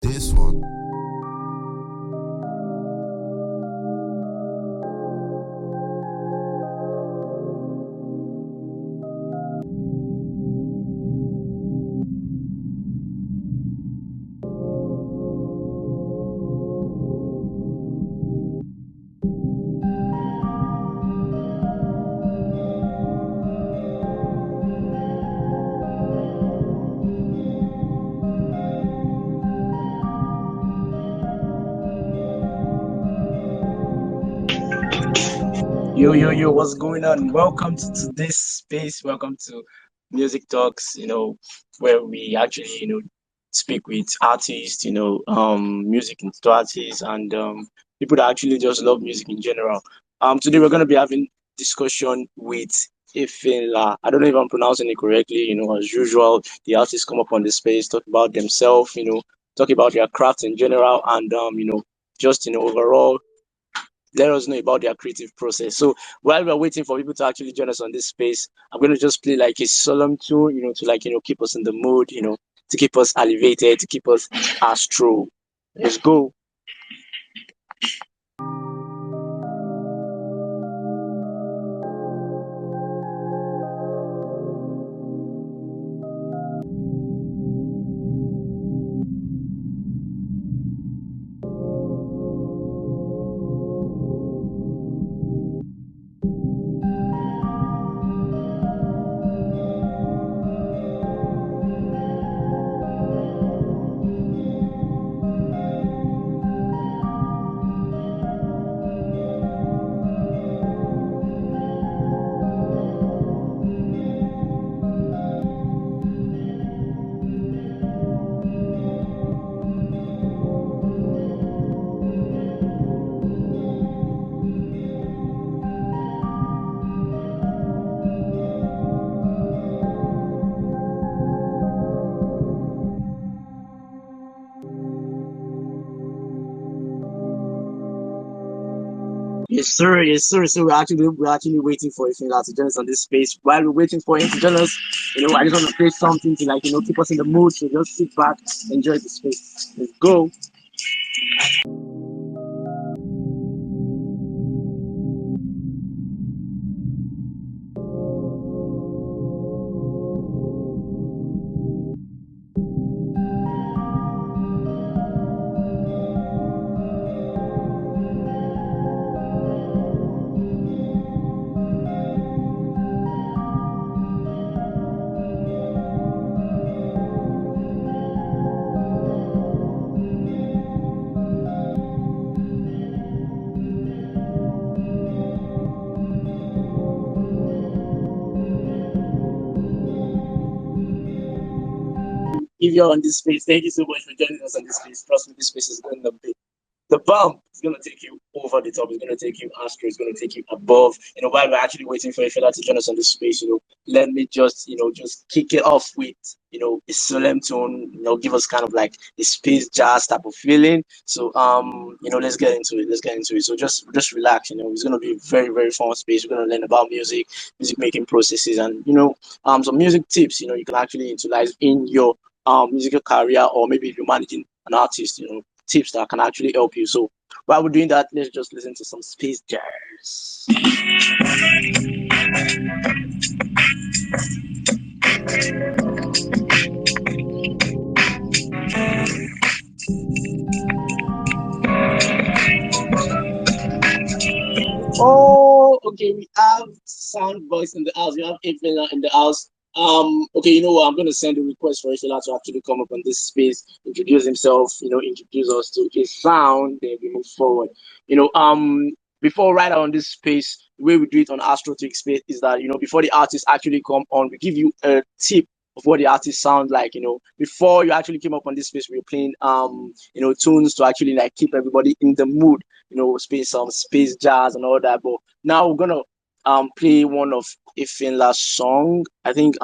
this one. Yo, what's going on? Welcome to this space. Welcome to Music Talks, where we actually, speak with artists, music into artists and people that actually just love music in general. Today we're going to be having discussion with efenla. I don't know if I'm pronouncing it correctly, as usual, the artists come up on the space, talk about themselves, talk about their craft in general and, just, overall let us know about their creative process. So while we're waiting for people to actually join us on this space, I'm gonna just play like a solemn tune, to like keep us in the mood, to keep us elevated, to keep us astro. Let's go. Yes, sir. Yes, sir. So we're actually waiting for Ifeanyi to join us on this space. While we're waiting for him to join us, I just want to play something to like keep us in the mood. So just sit back, enjoy the space. Let's go. If you're on this space, thank you so much for joining us on this space. Trust me, this space is going to be the bump is going to take you over the top. It's going to take you astro. It's going to take you above. While we're actually waiting for a fella to join us on this space, let me just kick it off with, a solemn tone, give us kind of like a space jazz type of feeling. So, let's get into it. Let's get into it. So just relax. It's going to be a very, very fun space. We're going to learn about music, music making processes, and, some music tips, you can actually utilize in your musical career, or maybe if you're managing an artist, tips that can actually help you. So while we're doing that, let's just listen to some space jazz. Oh, okay. We have sound voice in the house. We have Ifela in the house. Okay, you know what? I'm gonna send a request for Ifela to actually come up on this space, introduce himself, introduce us to his sound, then we move forward. Before right on this space, the way we do it on Astro Trick Space is that before the artists actually come on, we give you a tip of what the artist sounds like. Before you actually came up on this space, we were playing tunes to actually like keep everybody in the mood, some space jazz and all that. But now we're gonna play one of Efenla's song. I think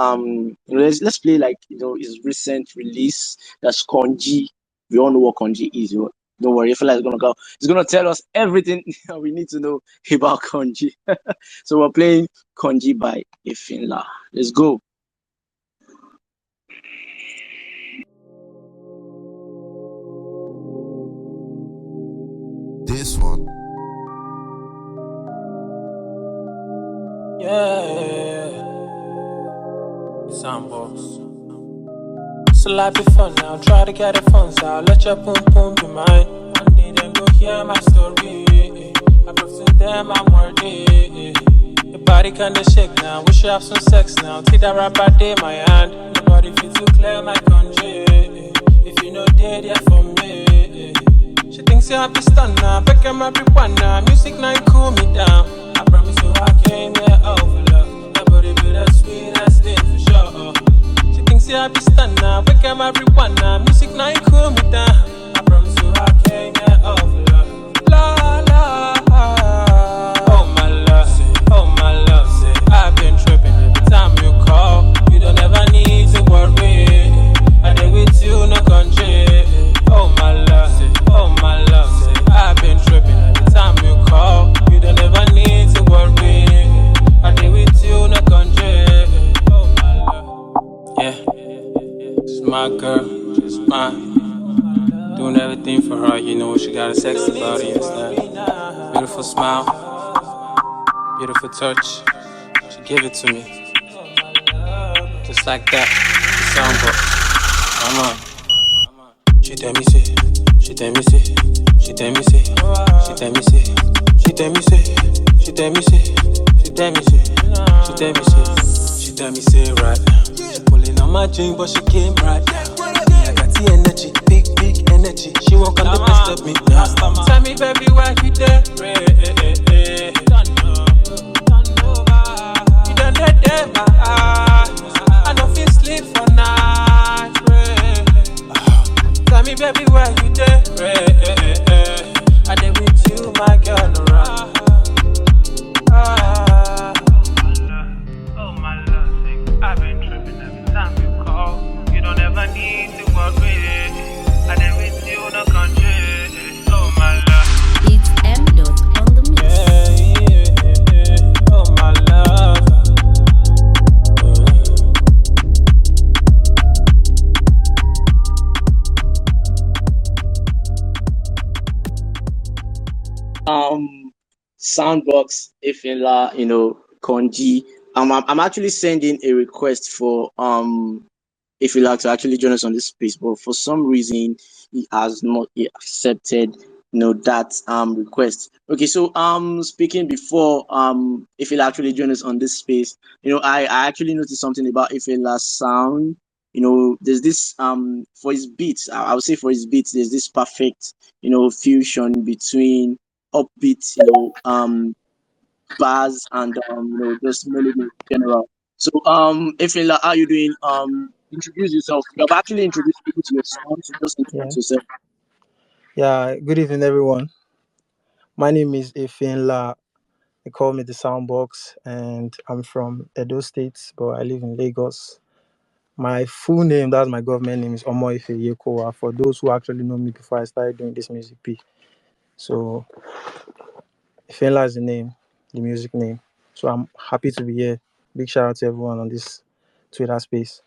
let's play like his recent release. That's Konji. We all know what Konji is. Don't worry, Efenla is gonna go. He's gonna tell us everything we need to know about Konji. So we're playing Konji by Efenla. Let's go. Yeah, sandbox. So life be fun now, try to get the funds out. Let your boom boom be mine. One day them go hear my story. I prove to them I'm worthy. Your body kinda shake now, we should have some sex now. Take that rapper day my hand. Nobody feel too clear my country. If you know dead, yeah for me. She thinks you have the stun now, back at everyone now. Music night cool me down. I promise you I came here out for love. Your body be the sweetest thing for sure. She thinks you have the stun now, back at everyone now. Music night cool me down. I promise you I came here out for love. La la. Oh my love, oh my love. I've been tripping every time you call. You don't ever need to worry. I did with you, no country. Oh my love, oh my love. I've been tripping every time you call. You don't ever need to worry. I did with you, no country. Oh my love. Yeah, she's my girl, she's mine. Doing everything for her, you know she got a sexy body and stuff. Beautiful smile, beautiful touch. She gave it to me, just like that. The soundbox. Come on. She tell me say, she tell me say, she tell me say, she tell me say, she tell me say, she tell me say, she tell me say, she tell me say, she tell me say right. She pulling on my drink, but she came right. I got the energy, big energy. She won't come to disturb me now. Tell me baby why you there? You done there, my eyes. I don't feel sleep for night. Tell me, baby, where you there? I did with you, my girl, around. Oh my love, I've been tripping every time you call. You don't ever need to worry. I did with you, no country. Oh my love. It's M. Dot on the mix. Oh my love. Soundbox, efenla, Konji. I'm actually sending a request for if you like to actually join us on this space, but for some reason he has not yet accepted that request. Okay, so speaking before if he'll actually join us on this space, I actually noticed something about Ifela's sound. There's this for his beats, I would say for his beats, there's this perfect fusion between upbeat, bars and just melody in general. So Efela, how you doing? Introduce yourself. You have actually introduced people to your sound, so just Yeah. introduce yourself. Yeah. Good evening, everyone. My name is efenla. They call me the Soundbox, and I'm from Edo State, but I live in Lagos. My full name, that's my government name, is Omoife Yekowa. For those who actually know me before I started doing this music P. So Efenla is the name, the music name. So I'm happy to be here. Big shout out to everyone on this Twitter space.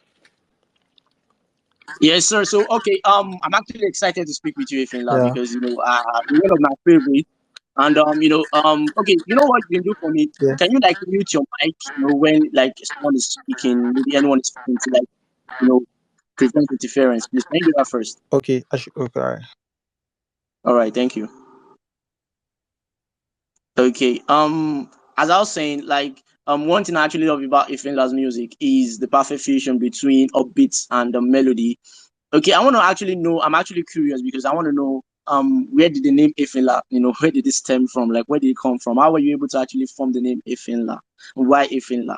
Yes, sir. So okay, I'm actually excited to speak with you, Efela, Yeah. because you're one of my favorites. And okay, you know what you can do for me? Yeah. Can you like mute your mic, when like someone is speaking, maybe anyone is speaking to like, you know, prevent interference, please. Can you do that first? Okay. I should. Okay. All right. All right, thank you. Okay. As I was saying, like one thing I actually love about Ifenla's music is the perfect fusion between upbeats and the melody. Okay, I want to actually know. I'm actually curious because I want to know where did the name Ifenla, where did it stem from? Like where did it come from? How were you able to actually form the name Ifenla? Why Ifenla?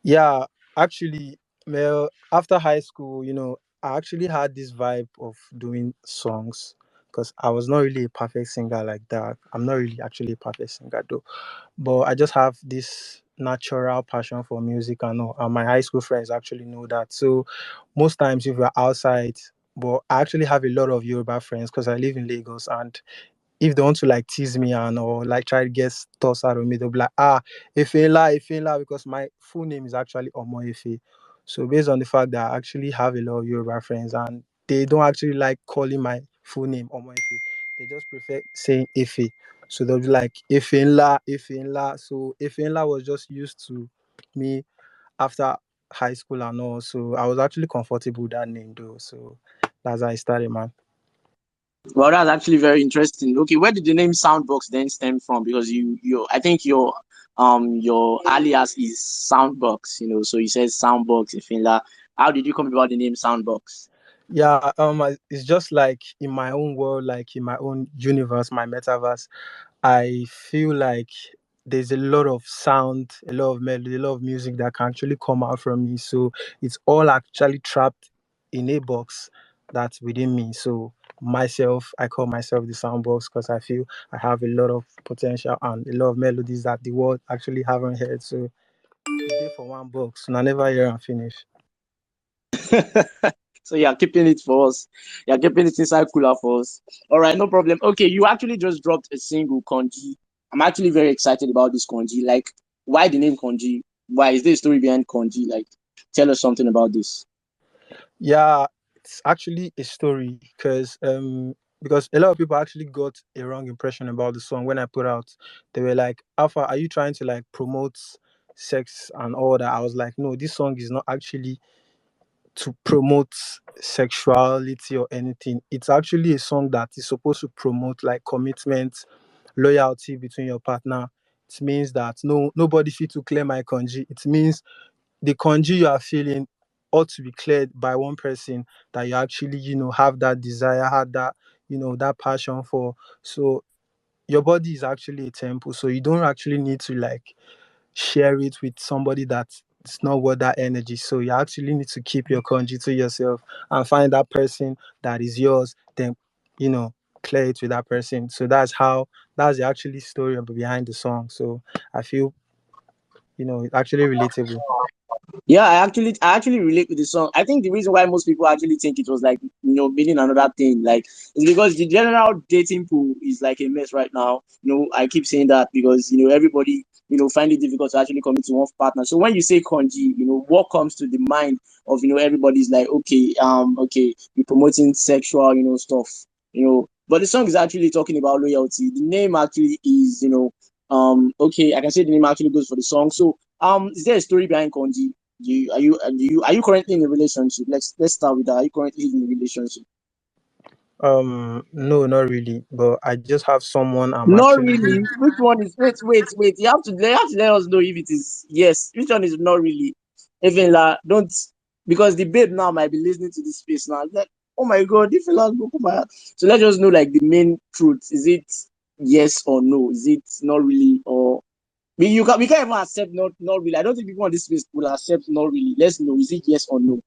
Yeah, actually, well, after high school, I actually had this vibe of doing songs because I was not really a perfect singer like that. I'm not really actually a perfect singer though, but I just have this natural passion for music and all. And my high school friends actually know that. So most times, if we're outside, but I actually have a lot of Yoruba friends because I live in Lagos, and if they want to like tease me and or like try to get toss out of me, they'll be like, Efenla, because my full name is actually Omoefe. So based on the fact that I actually have a lot of Yoruba friends and they don't actually like calling my full name Omoefe, they just prefer saying Efe. So they'll be like efenla, efenla. So efenla was just used to me after high school and all. So I was actually comfortable with that name though. So that's how I started, man. Well, that's actually very interesting. Okay, where did the name Soundbox then stem from? Because I think your alias is Soundbox. So you said Soundbox in Finland. How did you come about the name Soundbox? Yeah, it's just like in my own world, like in my own universe, my metaverse. I feel like there's a lot of sound, a lot of melody, a lot of music that can actually come out from me. So it's all actually trapped in a box that's within me. So myself, I call myself the sound box because I feel I have a lot of potential and a lot of melodies that the world actually haven't heard. So it's there for one box, and I never hear and finish. So you're keeping it for us. You're keeping it inside cooler for us. All right, no problem. Okay, you actually just dropped a single, Konji. I'm actually very excited about this Konji. Like, why the name Konji? Why is there a story behind Konji? Like, tell us something about this. Yeah, it's actually a story because a lot of people actually got a wrong impression about the song when I put out. They were like, "Alpha, are you trying to like promote sex and all that?" I was like, "No, this song is not actually to promote sexuality or anything. It's actually a song that is supposed to promote like commitment, loyalty between your partner. It means that nobody fit to clear my conji. It means the conji you are feeling ought to be cleared by one person that you actually, have that desire, had that, that passion for. So your body is actually a temple. So you don't actually need to like share it with somebody that's not worth that energy. So you actually need to keep your conji to yourself and find that person that is yours, then you know, clear it with that person. So that's the actually story behind the song. So I feel, it's actually relatable. Yeah, I actually relate with the song. I think the reason why most people actually think it was like meaning another thing, like, is because the general dating pool is like a mess right now. I keep saying that because everybody find it difficult to actually commit to one partner. So when you say Konji, what comes to the mind of everybody's like, okay, you're promoting sexual stuff, but the song is actually talking about loyalty. The name actually is okay. I can say the name actually goes for the song. So is there a story behind Konji? Are you currently in a relationship? Let's start with that. Are you currently in a relationship? No, not really. But I just have someone I'm Not actually. really. Which one is? Wait. You have to let us know if it is yes. Which one is not really? Efenla, don't, because the babe now might be listening to this space now. Like, oh my god, Efenla broke my heart. So let us know like the main truth. Is it yes or no? Is it not really, or we can't even accept not really. I don't think people on this space will accept not really. Let's know, is it yes or no?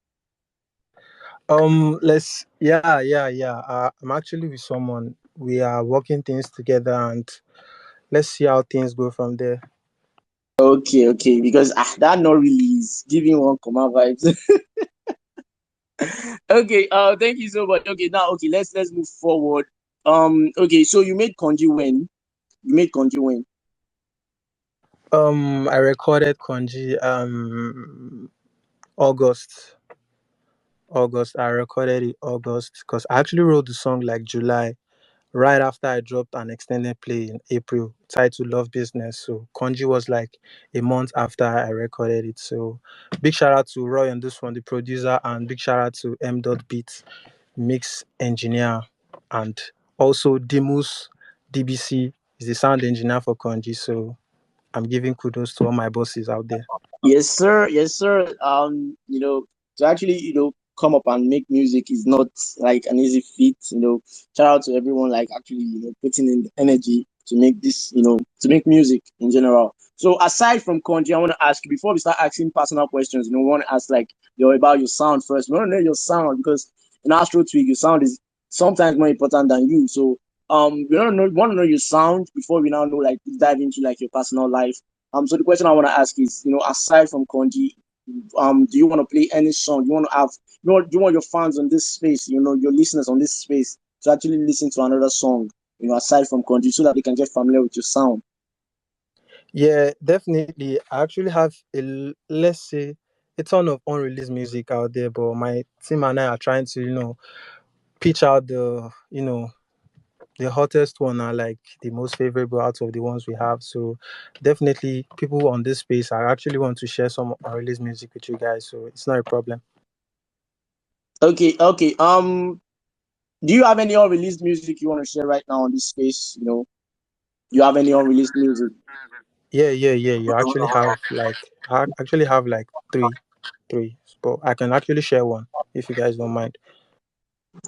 Yeah. I'm actually with someone. We are working things together, and let's see how things go from there. Okay, because that not really is giving one command vibes. Okay, thank you so much. Okay, now okay, let's move forward. Okay, so you made Konji when? You made Konji when? I recorded Konji August. August. I recorded it August because I actually wrote the song like July, right after I dropped an extended play in April titled Love Business. So Konji was like a month after I recorded it. So big shout out to Roy on this one, the producer, and big shout out to M. Dot Beat, mix engineer, and also Dimus DBC is the sound engineer for Konji. So I'm giving kudos to all my bosses out there. Yes, sir. Yes, sir. To actually, come up and make music is not like an easy feat. Shout out to everyone like actually, putting in the energy to make this, to make music in general. So aside from Konji, I want to ask you before we start asking personal questions. We want to ask like about your sound first. We want to know your sound because in Astro Tweak, your sound is sometimes more important than you. So we want to know your sound before we now know like dive into like your personal life. So the question I want to ask is, aside from Konji, do you want to play any song? You want to have, do you want your fans on this space, your listeners on this space to actually listen to another song, aside from Konji, so that they can get familiar with your sound? Yeah, definitely. I actually have let's say, a ton of unreleased music out there, but my team and I are trying to, pitch out the, the hottest one are like the most favorable out of the ones we have. So definitely people on this space I actually want to share some unreleased music with you guys. So it's not a problem. Okay, okay. Do you have any unreleased music you want to share right now on this space? You have any unreleased music? Yeah, yeah, yeah. You actually have like I actually have like three, but I can actually share one if you guys don't mind.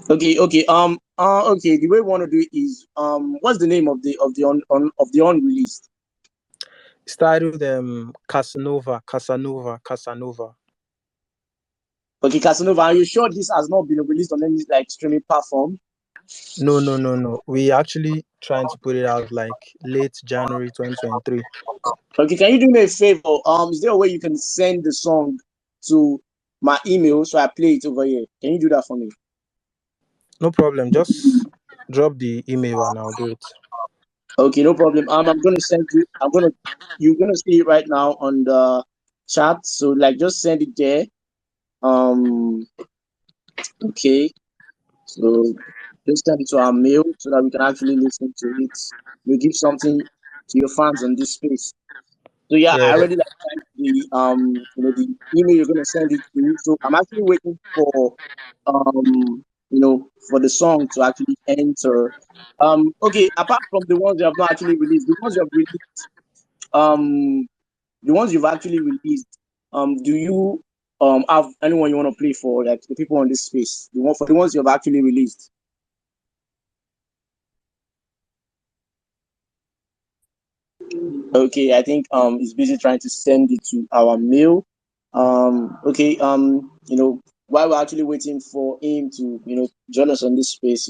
Okay, okay. Okay. The way we want to do it is, what's the name of the unreleased? It's titled Casanova. Okay, Casanova. Are you sure this has not been released on any like streaming platform? No, no, no, no. We actually trying to put it out like late January 2023. Okay, can you do me a favor? Is there a way you can send the song to my email so I play it over here? Can you do that for me? No problem. Just drop the email and I'll do it. Okay, no problem. I'm gonna send you. You're gonna see it right now on the chat. So like, just send it there. Um, okay. So just send it to our mail so that we can actually listen to it. You give something to your fans on this space. So yeah, Yeah, I already like typed the email you're gonna send it to. So I'm actually waiting for for the song to actually enter. Okay, apart from the ones you have not actually released, um the ones you've actually released, do you have anyone you want to play for, like the people on this space? The ones you have actually released. Okay, I think he's busy trying to send it to our mail. Okay, while we're actually waiting for him to join us on this space,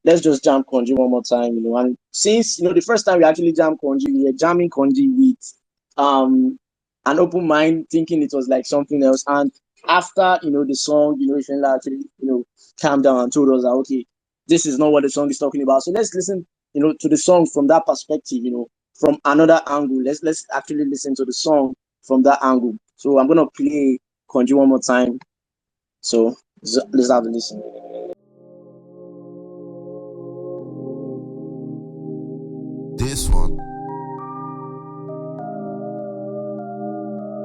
let's just jam Konji one more time, and since the first time we actually jammed Konji, we were jamming Konji with um an open mind, thinking it was like something else. And after the song, efenla actually calmed down and told us that okay, this is not what the song is talking about. So let's listen to the song from that perspective, from another angle. Let's actually listen to the song from that angle. So I'm gonna play Konji one more time. So let's have a listen. This one.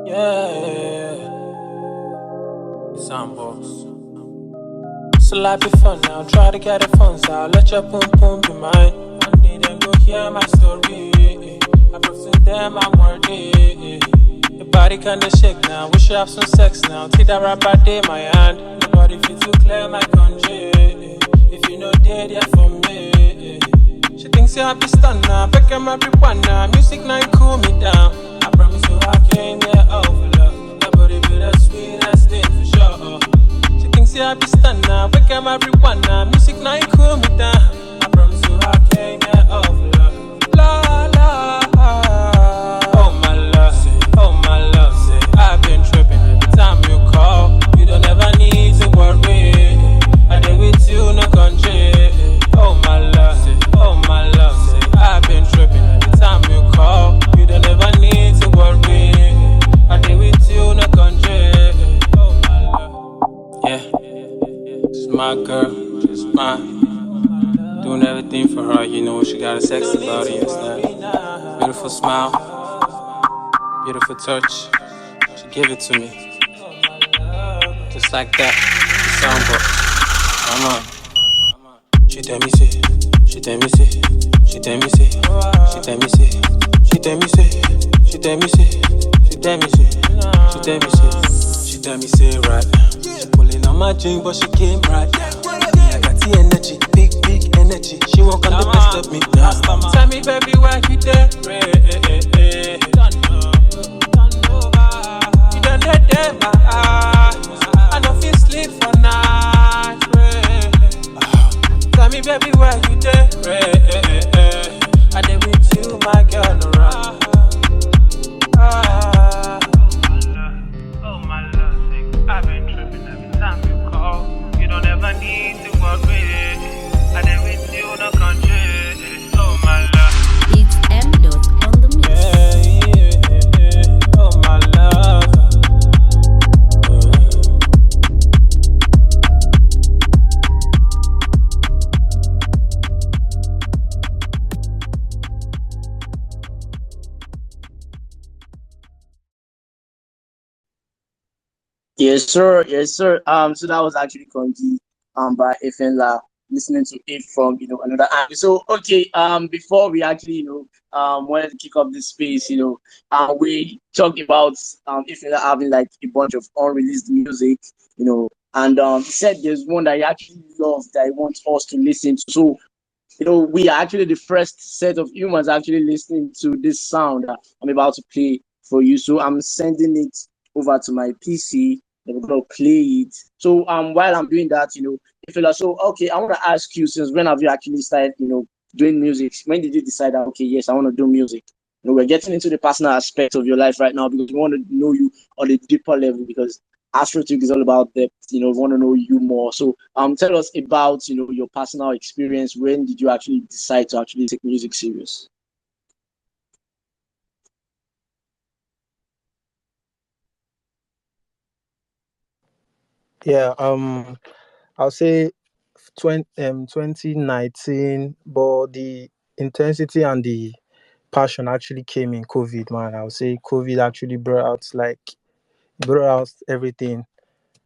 Yeah, Sambos. So life be fun now, try to get the funds out. Let your boom boom be mine. One day then go hear my story. I prove to them I'm worthy. Your body kinda shake now, wish you have some sex now. Take that rapper day my hand. Nobody feel too clear my country. If you know dead, yeah for me. She thinks you happy stunned now, back at my one now. Music night cool me down. I promise you I came there over love. Nobody be the sweetest thing for sure. She thinks you happy stunned now, back at my one now. Music night cool me down. I promise you I came there over love. La la. Oh my love, say I've been tripping every time you call. You don't ever need to worry. I did with you, no country. Oh my love, say I've been tripping every time you call. You don't ever need to worry. I did with you, no country. Oh my love, yeah, she's my girl, she's mine. Doing everything for her, she got a sexy body and stuff. Beautiful smile, beautiful touch. She gave it to me, just like that. The soundbox, she tell me say, she tell me say, she tell me say, she tell me say, she tell me say, she tell me say, she tell me say, she tell me say, she tell me say right. She pulling on my drink, but she came right. I got the energy, big energy. She won't come to best of me now. Tell me, baby, why you there? You done there, my eyes. I don't feel sleep for night. Tell me, baby, why you there? I did with you, my girl, around. Oh my love, I've been tripping every time you call. You don't ever need to worry. I did with you, no country. Oh my love. It's M. Dot on the mix. Oh my love. Yes, sir. Yes, sir. So that was actually Konji by efenla, listening to it from another angle. So okay, before we actually wanted to kick off this space, we talked about efenla having like a bunch of unreleased music, and he said there's one that he actually loves that he wants us to listen to. So we are actually the first set of humans actually listening to this sound that I'm about to play for you. So I'm sending it over to my PC and we're gonna play it. So while I'm doing that, if you're like, so okay, I want to ask you, since when have you actually started, doing music? When did you decide that okay, yes, I want to do music? We're getting into the personal aspect of your life right now because we want to know you on a deeper level because Astroturk is all about depth. We want to know you more. So, tell us about your personal experience. When did you actually decide to actually take music serious? Yeah, I'll say 2019, but the intensity and the passion actually came in COVID, man. I'll say COVID actually brought out everything.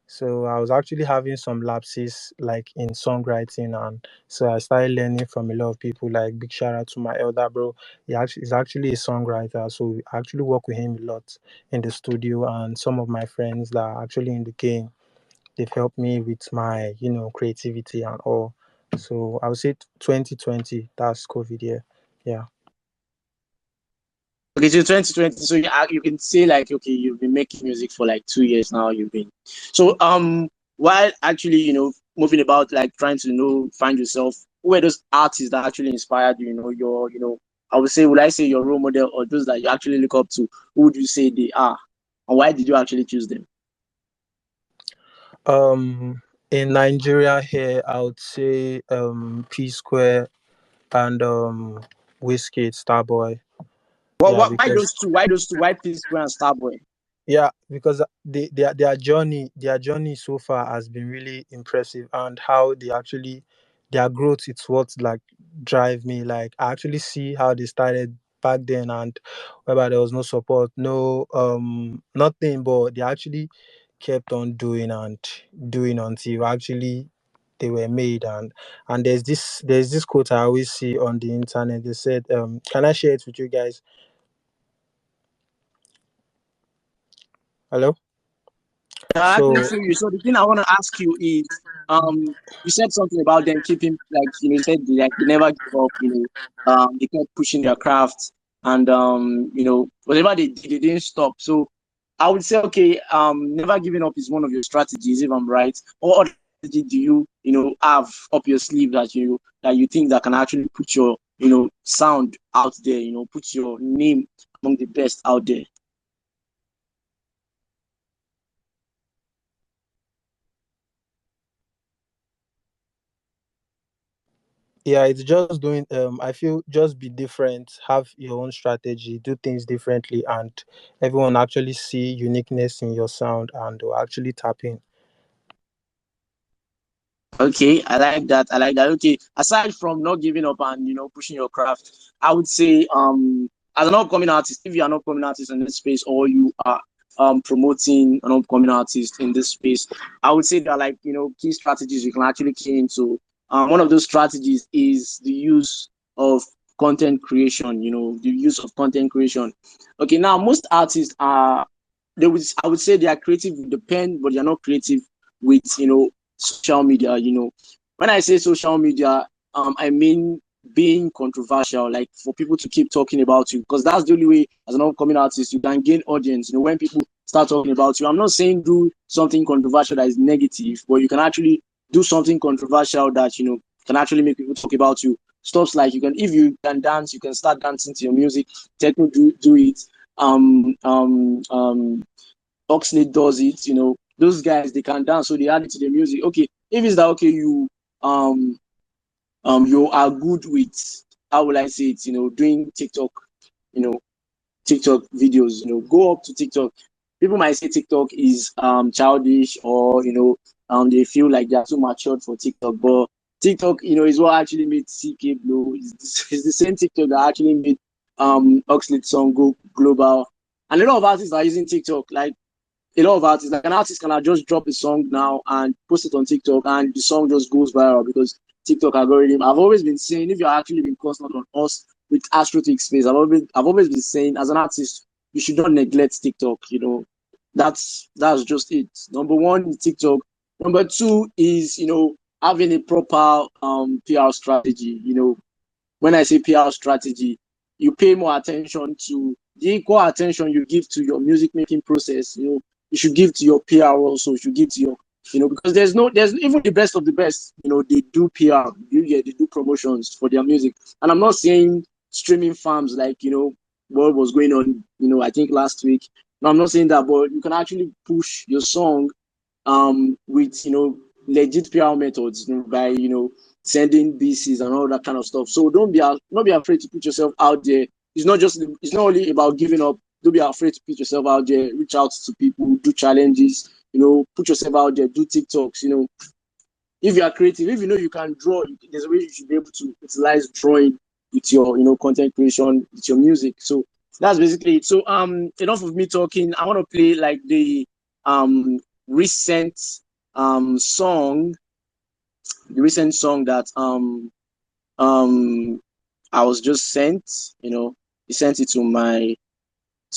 So I was actually having some lapses like in songwriting, and so I started learning from a lot of people. Like big shout out to my elder bro. He's actually a songwriter, so I actually work with him a lot in the studio, and some of my friends that are actually in the game, they've helped me with my creativity and all. So I would say 2020, that's COVID year. Yeah. Okay, so 2020. So you can say like okay, you've been making music for like 2 years now. You've been so while actually moving about like trying to find yourself. Who were those artists that actually inspired you? Your I would say, would I say your role model or those that you actually look up to? Who would you say they are, and why did you actually choose them? In Nigeria here, I would say P Square and Whiskey Starboy. Yeah, Why because those two? Why those two? Why P Square and Starboy? yeah, because their journey so far has been really impressive, and how they actually their growth, it's what like drive me. Like I actually see how they started back then, and whereby there was no support, no nothing, but they actually kept on doing and doing until actually they were made. And there's this quote I always see on the internet. They said, can I share it with you guys? Hello. I So actually feel you. So the thing I want to ask you is, you said something about them keeping like you said they never give up. They kept pushing their craft, and whatever they did, they didn't stop. So I would say, okay, never giving up is one of your strategies, if I'm right. Or other strategy do you have up your sleeve that you think that can actually put your sound out there, put your name among the best out there? yeah, it's just doing. I feel just be different, have your own strategy, do things differently, and everyone actually see uniqueness in your sound and will actually tap in. Okay, I like that. I like that. Okay, aside from not giving up and pushing your craft, I would say as an upcoming artist, if you're an upcoming artist in this space or you are promoting an upcoming artist in this space, I would say that like key strategies you can actually key into. One of those strategies is the use of content creation. The use of content creation. Okay, now most artists are I would say they are creative with the pen, but they're not creative with social media. When I say social media, I mean being controversial, like for people to keep talking about you, because that's the only way as an upcoming artist you can gain audience. When people start talking about you, I'm not saying do something controversial that is negative, but you can actually do something controversial that can actually make people talk about you. Stuff like if you can dance, you can start dancing to your music. Techno do it. Oxley does it. Those guys they can dance, so they add it to the music. Okay, if it's that okay, you are good with, how will I say it? Doing TikTok. You know, TikTok videos. Go up to TikTok. People might say TikTok is childish, or they feel like they are too matured for TikTok, but TikTok is what actually made CK blow. It's the same TikTok that actually made Oxley song go global, and a lot of artists are using TikTok. Like a lot of artists, like an artist can just drop a song now and post it on TikTok, and the song just goes viral because TikTok algorithm. I've always been saying, if you're actually been constant on us with Astrotic Space, I've always been saying, as an artist, you should not neglect TikTok. That's just it. Number one is TikTok. Number two is having a proper PR strategy. When I say PR strategy, you pay more attention to the equal attention you give to your music making process. You should give to your PR also. You should give to your, because there's even the best of the best. They do PR. They do promotions for their music. And I'm not saying streaming farms like what was going on. I think last week. No, I'm not saying that, but you can actually push your song with legit PR methods, by sending BCs and all that kind of stuff. So don't be afraid to put yourself out there. It's not only about giving up. Don't be afraid to put yourself out there. Reach out to people, do challenges. Put yourself out there. Do TikToks. If you are creative, if you can draw, there's a way you should be able to utilize drawing with your content creation, with your music. So that's basically it. So enough of me talking. I want to play like the recent song, that I was just sent. He sent it to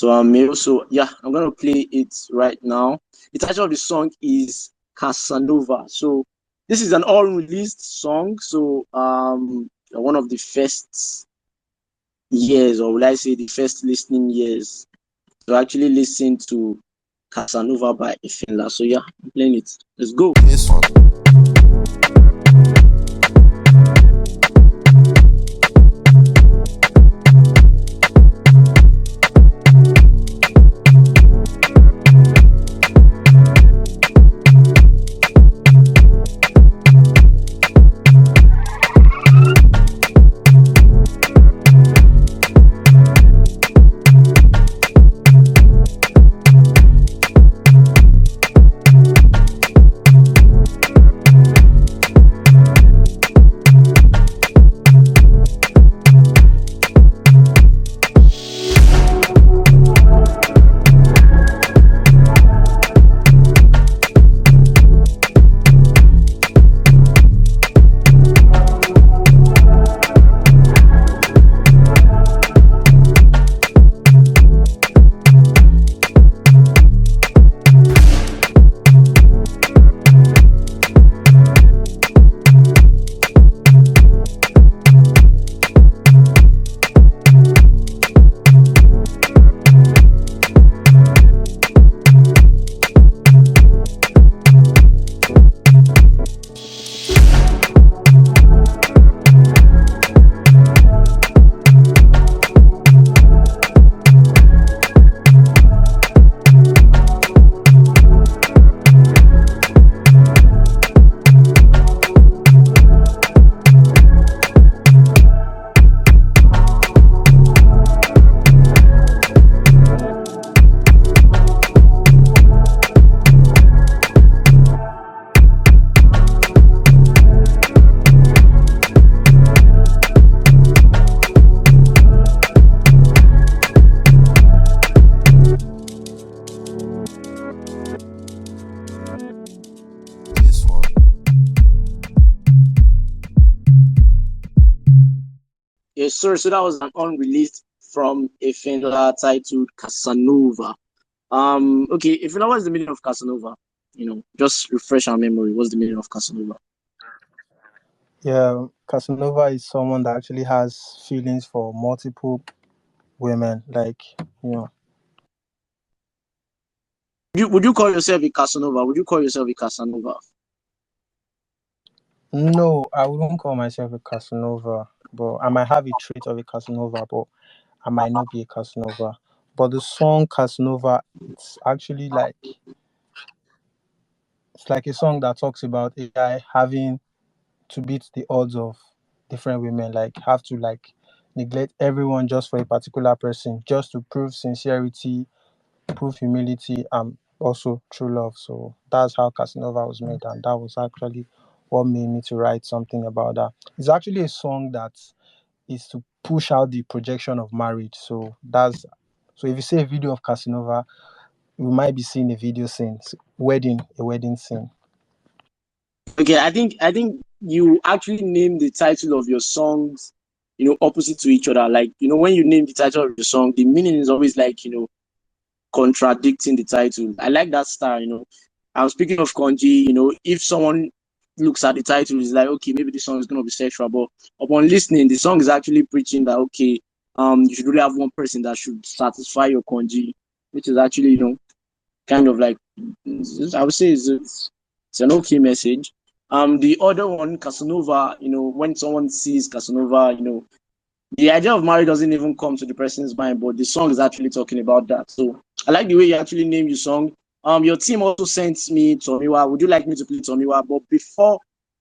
our mail. So yeah, I'm gonna play it right now. The title of the song is Casanova. So this is an unreleased song. So one of the first years, or will I say the first listening years, to actually listen to Casanova by Efenla. So yeah, I'm playing it. Let's go. This one. This one. Yes, sir. So that was an unreleased from Efenla titled Casanova. Okay, Efenla, what's the meaning of Casanova? Just refresh our memory. What's the meaning of Casanova? Yeah, Casanova is someone that actually has feelings for multiple women. Like, you know, Would you call yourself a Casanova? Would you call yourself a Casanova? no, I wouldn't call myself a Casanova, but I might have a trait of a Casanova, but I might not be a Casanova. But the song Casanova, it's actually like it's like a song that talks about a guy having to beat the odds of different women, like have to like neglect everyone just for a particular person, just to prove sincerity, prove humility, and also true love. So that's how Casanova was made, and that was actually what made me to write something about that. It's actually a song that is to push out the projection of marriage. So if you see a video of Casanova, we might be seeing a video scene, a wedding scene. Okay, I think you actually name the title of your songs, opposite to each other. Like, when you name the title of your song, the meaning is always like, contradicting the title. I like that style. I'm speaking of Konji, if someone looks at the title, it's like, okay, maybe this song is gonna be sexual, but upon listening, the song is actually preaching that okay, you should really have one person that should satisfy your Konji, which is actually, kind of like I would say it's an okay message. The other one, Casanova, when someone sees Casanova, the idea of marriage doesn't even come to the person's mind, but the song is actually talking about that. So I like the way you actually name your song. Your team also sent me Tomiwa. Would you like me to play Tomiwa? But before,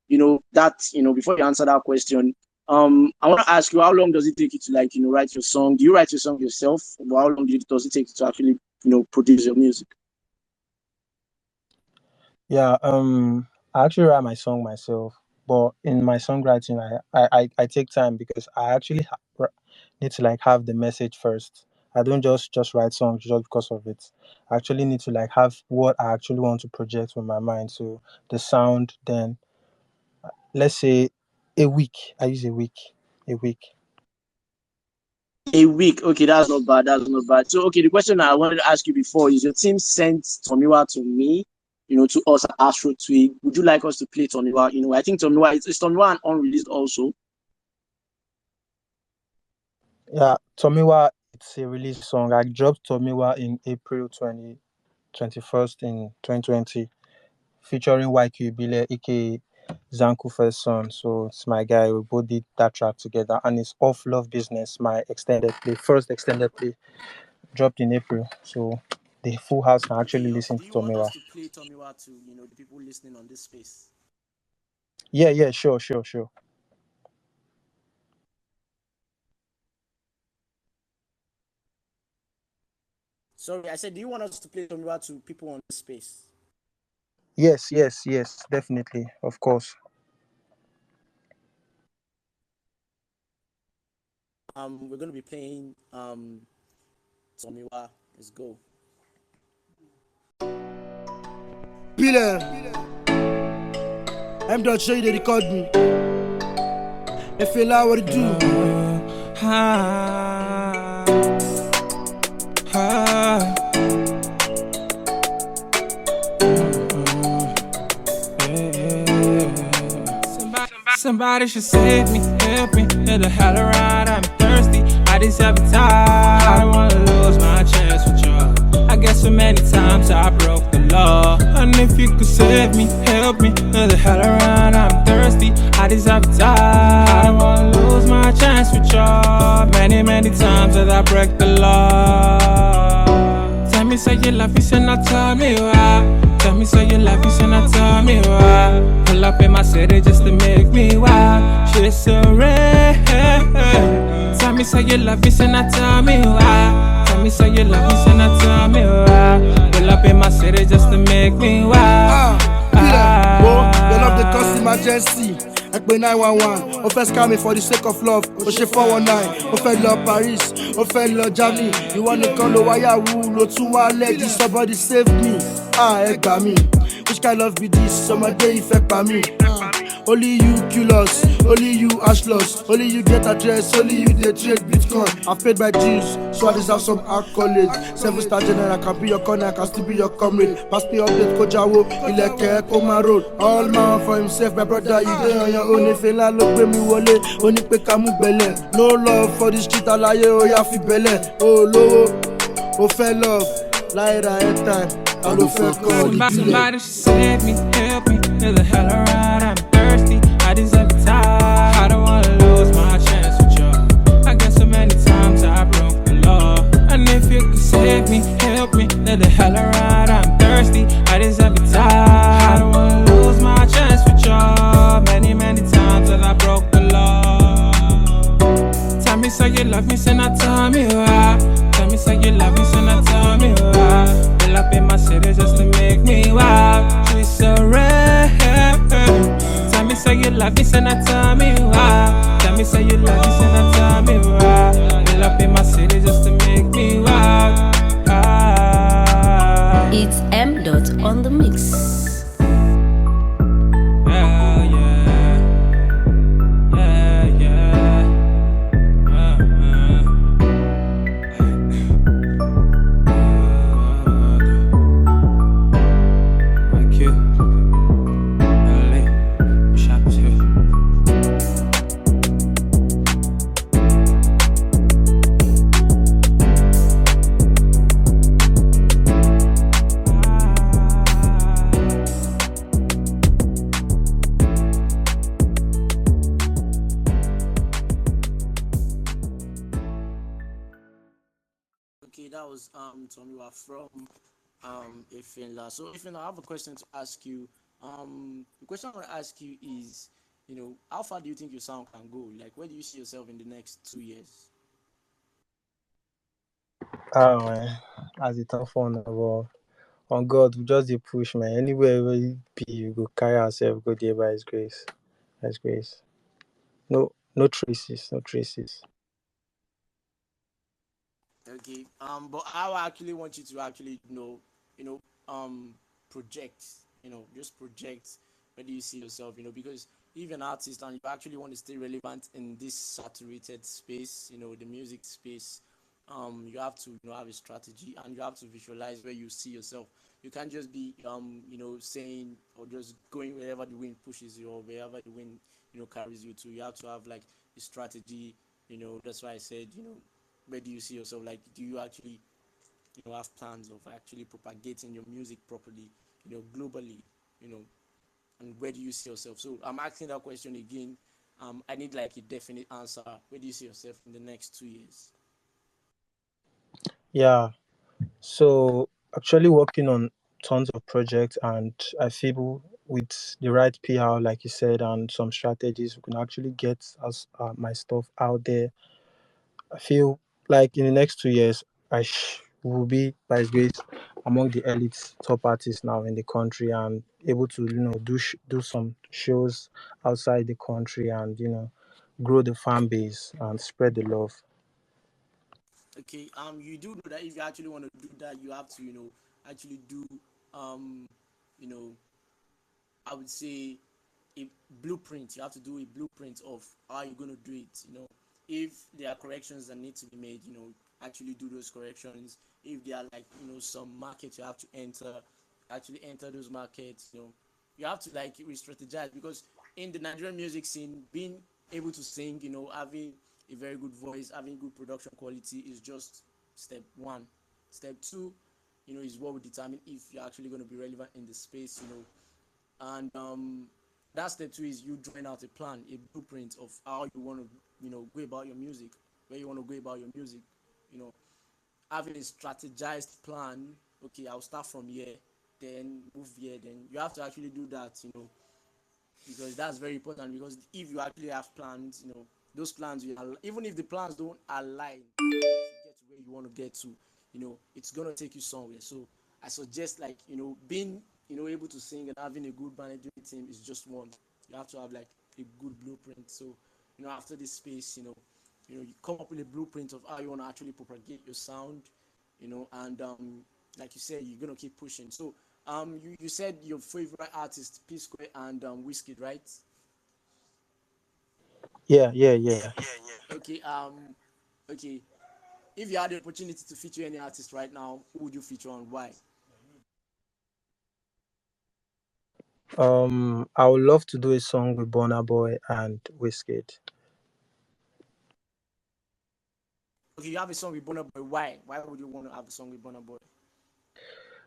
before you answer that question, I want to ask you, how long does it take you to write your song? Do you write your song yourself? Or how long does it take you to actually, produce your music? Yeah, I actually write my song myself, but in my songwriting, I take time because I actually need to like have the message first. I don't just write songs just because of it. I actually need to like have what I actually want to project with my mind. So the sound, then let's say a week. I use a week. A week. Okay, that's not bad. That's not bad. So, okay, the question I wanted to ask you before is your team sent Tomiwa to me, to us at Astro Twig. Would you like us to play Tomiwa? I think Tomiwa is Tomiwa and unreleased also. Yeah, Tomiwa, it's a release song. I dropped Tomiwa in April 21st in 2020, featuring YQ Bile, aka Zanku first son. So it's my guy. We both did that track together, and it's off Love Business, my first extended play, dropped in April. So the full house can actually listen Do to you want Tomiwa. us to play Tomiwa to the people listening on this space? Yeah, sure. Sorry, I said, do you want us to play Tomiwa to people on this space? Yes, definitely, of course. We're gonna be playing Tomiwa. Let's go. Pillar. I'm not sure they record me. Efenla, what it do? Somebody should save me, help me, let the hell around, I'm thirsty, I deserve a time, I don't wanna lose my chance with you. I guess so many times I broke the law, and if you could save me, help me, let the hell around, I'm thirsty, I deserve a time, I don't wanna lose my chance with you. Many times that I break the law. Tell me say you love me, say not tell me why. Tell me say you love me, say not tell me why. Pull up in my city just to make me wild. She's so rare. Tell me say you love me, say not tell me why. Tell me say you love me, say not tell me why. Pull up in my city just to make me wild. Your love the cause emergency. I pay 911. O first scam me for the sake of love. O ṣe 419. O fẹ́ lọ Paris. O fẹ́ lọ Germany. Ìwọ nìkan ló wáyà wú. Ló tún wá lẹ́jì. Somebody save me. Ẹ gbà mí. Which kind love be this? Ọmọdé ìfẹ́ pa mí. Only you kill us, only you ash loss, only you get address, only you dey trade Bitcoin. I'm paid by Jews, so I deserve some accolade. 7-star general can be your corner, can still be your comrade. Pass me update, Kojawo, Ileke, Koma Road. All man for himself, my brother, you dey on your own. Efenla ló gbé mi wọlé, ó ní pé ká mú gbẹ̀lẹ̀. No love for the street, alaye ó yá fi bẹ̀lẹ̀. Oh lówó, ó fẹ́ love, láì ra airtime, I ló fẹ́ kọ́ ìdílé. Somebody should save me, help me, let the hell around, I'm thirsty, I deserve a tie. I don't wanna lose my chance with you. I guess so many times I broke the law, and if you could save me, help me, let the hell around, I'm thirsty, I deserve a tie. I don't wanna lose my chance with you. Many times that I broke the law. Tell me say you love me, say not tell me why. Tell me say you love me, say not tell me why. Pull up in my city just to make me wild. She's so rare. Tell me say you love me, say not tell me why. Tell me say you love me, say not tell me why. Pull up in my city just to make me wild. It's M. Dot on the mix. Yeah, yeah, yeah, yeah. Thank you. LA, shots here. Okay, that was Tommy from efenla. So efenla, I have a question to ask you. The question I want to ask you is, how far do you think your sound can go? Like, where do you see yourself in the next 2 years? Ah man, as a tough one, but on God, we just dey push man. Anywhere where you be, you go carry ourselves, go there by His grace. By His grace. No, no traces, no traces. Okay. But I actually want you to actually you know, project. Just project. Where do you see yourself? Because if you're an artist and you actually want to stay relevant in this saturated space, the music space, you have to, have a strategy and you have to visualize where you see yourself. You can't just be, saying or just going wherever the wind pushes you or wherever the wind, carries you to. You have to have like a strategy. That's why I said, where do you see yourself? Like, do you actually, have plans of actually propagating your music properly, globally, you know, and where do you see yourself? So I'm asking that question again. I need like a definite answer. Where do you see yourself in the next 2 years? Yeah. So actually working on tons of projects, and I feel with the right PR, like you said, and some strategies, we can actually get us my stuff out there. I feel like in the next 2 years, will be by His grace among the elite top artists now in the country, and able to do some shows outside the country, and grow the fan base and spread the love. Okay. You do know that if you actually want to do that, you have to, actually do, um, you know, I would say a blueprint. You have to do a blueprint of how you're going to do it. If there are corrections that need to be made, actually do those corrections. If there are like some markets you have to enter, actually enter those markets. You have to like re-strategize because in the Nigerian music scene, being able to sing, having a very good voice, having good production quality is just step one. Step two, is what will determine if you're actually going to be relevant in the space. And that step two is you drawing out a plan, a blueprint of how you want to, go about your music, where you want to go about your music. You know, having a strategized plan. Okay, I'll start from here, then move here. Then you have to actually do that. Because that's very important. Because if you actually have plans, those plans will, even if the plans don't align to get to where you want to get to, it's gonna take you somewhere. So I suggest like being able to sing and having a good management team is just one. You have to have like a good blueprint. So after this space, you come up with a blueprint of how you want to actually propagate your sound, and like you said, you're gonna keep pushing. So you said your favorite artist, P Square and Whiskey, right? Yeah, yeah, yeah. Okay. Okay. If you had the opportunity to feature any artist right now, who would you feature and why? I would love to do a song with Burna Boy and Wizkid. Okay, you have a song with Burna Boy. Why? Why would you want to have a song with Burna Boy?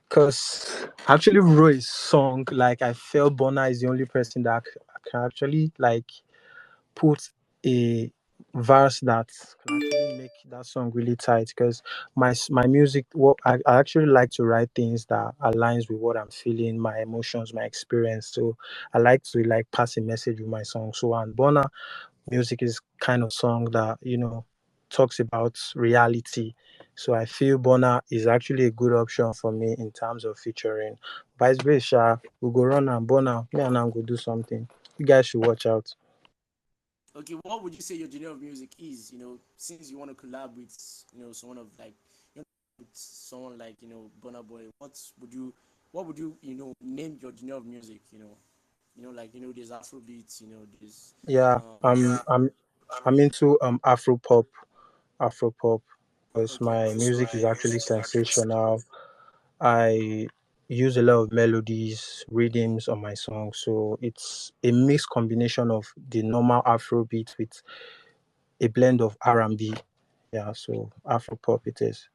Cause I actually wrote a song, like I felt Burna is the only person that can actually like put a verse that can actually make that song really tight. Because my music, what I actually like to write things that aligns with what I'm feeling, my emotions, my experience. So I like to like pass a message with my song. So and Burna music is kind of song that talks about reality. So I feel Bona is actually a good option for me in terms of featuring. Vice versa, we go run and Bona, me and I go do something. You guys should watch out. Okay, what would you say your genre of music is? Since you want to collab with someone of like with someone like Burna Boy, what would you name your genre of music? Like there's Afrobeats, there's Yeah, yeah. I'm into Afro pop, Afro pop, because Okay, my because music is my actually music is actually sensational. I use a lot of melodies, rhythms on my song, so it's a mixed combination of the normal Afro beat with a blend of R&B. Yeah, so Afro pop it is.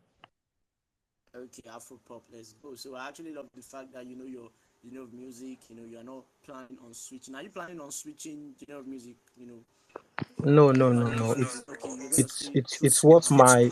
okay, Afro pop. Let's go. So I actually love the fact that of music. You're not planning on switching. Are you planning on switching genre of music? No, no, Over no, the no. next few. Okay, you're gonna It's stay it's true it's to your what roots. my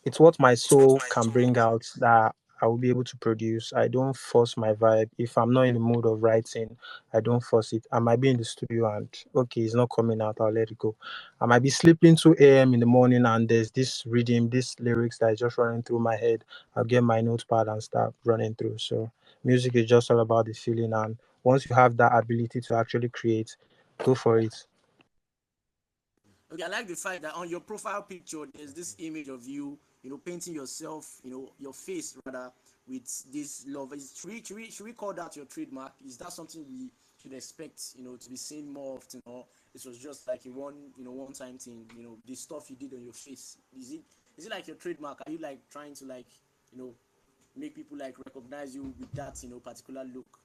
it's what my soul can bring out that I will be able to produce. I don't force my vibe. If I'm not in the mood of writing, I don't force it. I might be in the studio and okay, it's not coming out, I'll let it go. I might be sleeping 2 a.m. in the morning and there's this rhythm, this lyrics that is just running through my head. I'll get my notepad and start running through. So music is just all about the feeling, and once you have that ability to actually create, go for it. Okay, I like the fact that on your profile picture there's this image of you, painting yourself, your face rather, with this love. Should we call that your trademark? Is that something we should expect, to be seen more often, or this was just like a one time thing? The stuff you did on your face. Is it like your trademark? Are you like trying to like, you know, make people like recognize you with that, particular look?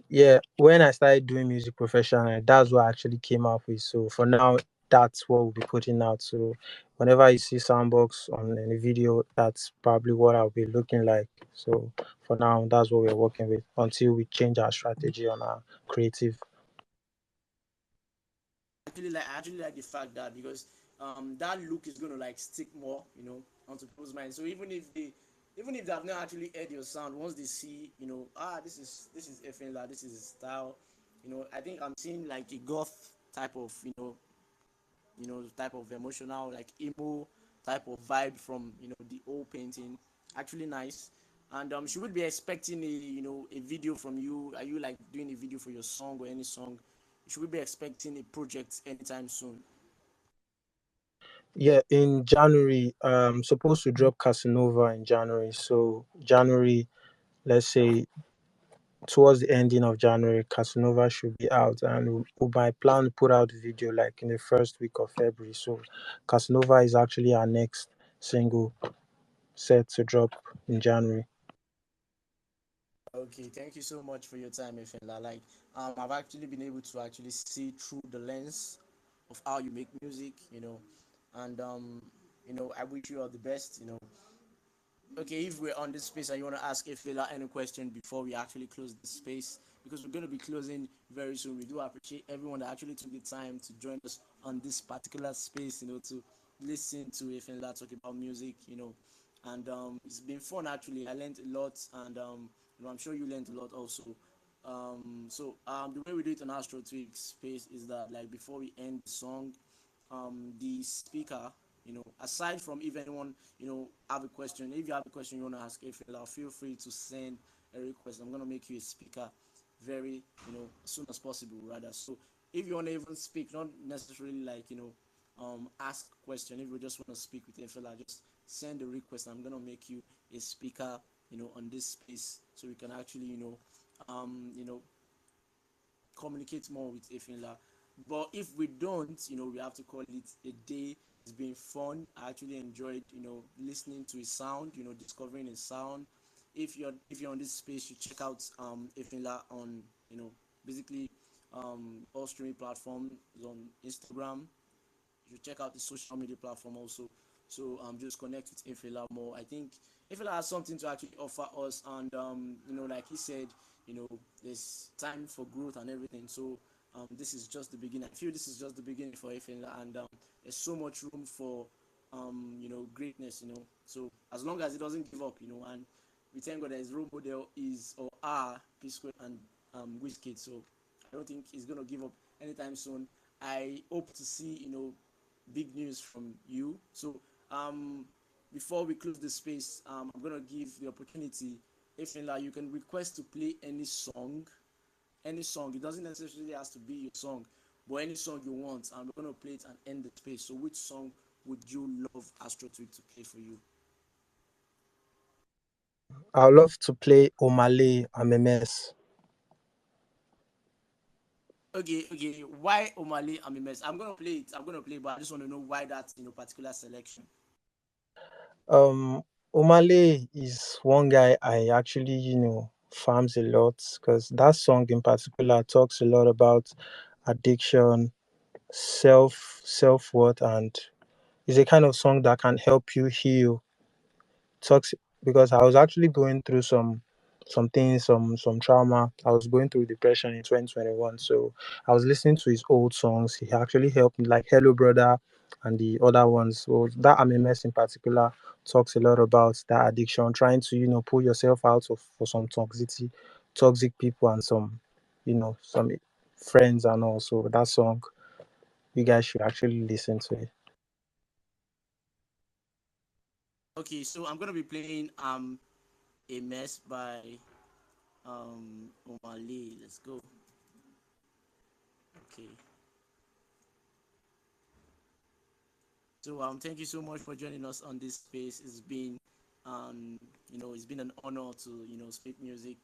Yeah, when I started doing music professionally, that's what I actually came up with. So for now, that's what we'll be putting out. So whenever you see Soundbox on any video, that's probably what I'll be looking like. So for now, that's what we're working with until we change our strategy on our creative. I actually like the fact that, because that look is gonna like stick more, onto people's minds. So even if they have not actually heard your sound, once they see, this is efenla, this is his style, I think I'm seeing like a goth type of, type of emotional, like emo type of vibe from the old painting. Actually nice. And should we be expecting a video from you? Are you like doing a video for your song or any song? Should we be expecting a project anytime soon? Yeah, in January, supposed to drop Casanova in January. So January, let's say towards the ending of January, Casanova should be out, and my plan to put out the video like in the first week of February. So Casanova is actually our next single set to drop in January. Okay, thank you so much for your time, Efenla. Like, I've actually been able to actually see through the lens of how you make music, and I wish you all the best. Okay, if we're on this space and you want to ask Efela any question before we actually close this space, because we're going to be closing very soon. We do appreciate everyone that actually took the time to join us on this particular space, to listen to Efela talk about music, and it's been fun actually. I learned a lot, and I'm sure you learned a lot also. The way we do it on Astro Tweak space is that, like, before we end the song, the speaker, aside from, if anyone, have a question, if you have a question you want to ask Efela, feel free to send a request. I'm going to make you a speaker very, as soon as possible, rather. So if you want to even speak, not necessarily like, ask a question, if you just want to speak with Efela, just send a request. I'm going to make you a speaker, on this space, so we can actually, um, you know, communicate more with Efenla. But if we don't, we have to call it a day. It's been fun. I actually enjoyed, listening to his sound, discovering his sound. If you're on this space, you check out Efenla on, basically all streaming platforms, on Instagram. You check out the social media platform also. So just connect with Efela more. I think Efela has something to actually offer us, and like he said, there's time for growth and everything. So this is just the beginning. I feel this is just the beginning for Efela, and there's so much room for greatness. So as long as he doesn't give up, and we thank God that his role model is, or are, P Square and Wizkid. So I don't think he's gonna give up anytime soon. I hope to see big news from you. So before we close the space, I'm gonna give the opportunity. If you can request to play any song, any song. It doesn't necessarily has to be your song, but any song you want, and we're gonna play it and end the space. So which song would you love Astro Tweak to play for you? I would love to play Omale MMS. Okay, okay. Why Omale Amimes? I'm gonna play it. I'm gonna play, but I just want to know why that particular selection. Um, Omale is one guy I actually, farms a lot because that song in particular talks a lot about addiction, self worth, and is a kind of song that can help you heal. Talks because I was actually going through some things, some trauma. I was going through depression in 2021. So I was listening to his old songs. He actually helped me, like Hello Brother and the other ones. So that MMS in particular talks a lot about that addiction, trying to, pull yourself out of for some toxic people and some friends and all. So that song, you guys should actually listen to it. Okay, so I'm gonna be playing a mess by Omale. Let's go. Okay. So thank you so much for joining us on this space. It's been it's been an honor to speak music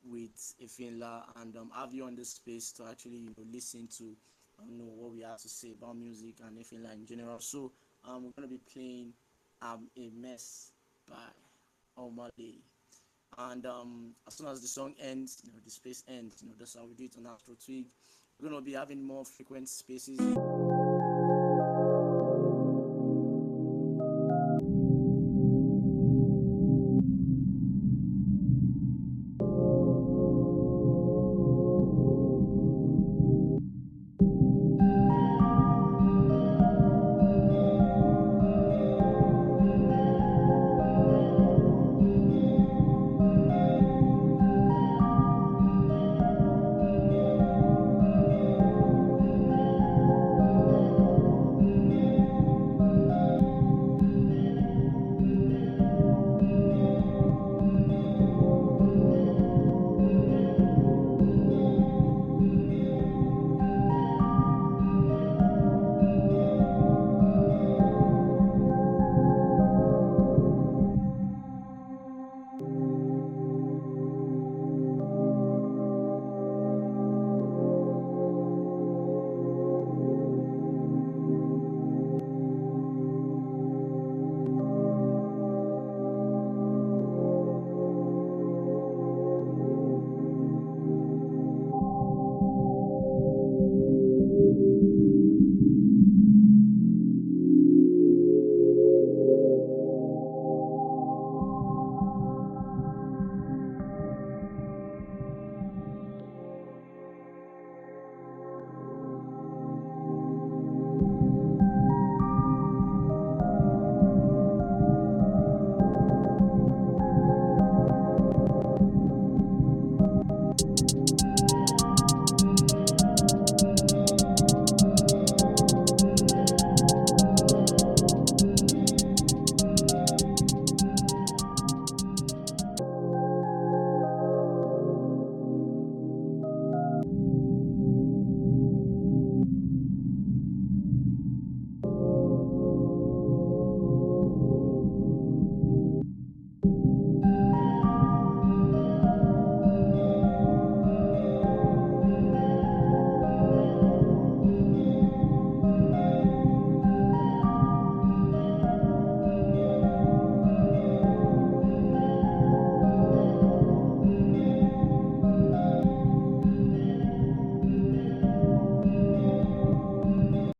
with efenla and have you on this space to actually listen to what we have to say about music and efenla in general. So we're gonna be playing a mess by Omale. And as soon as the song ends, the space ends. That's how we do it on Astro Twig. We're gonna be having more frequent spaces.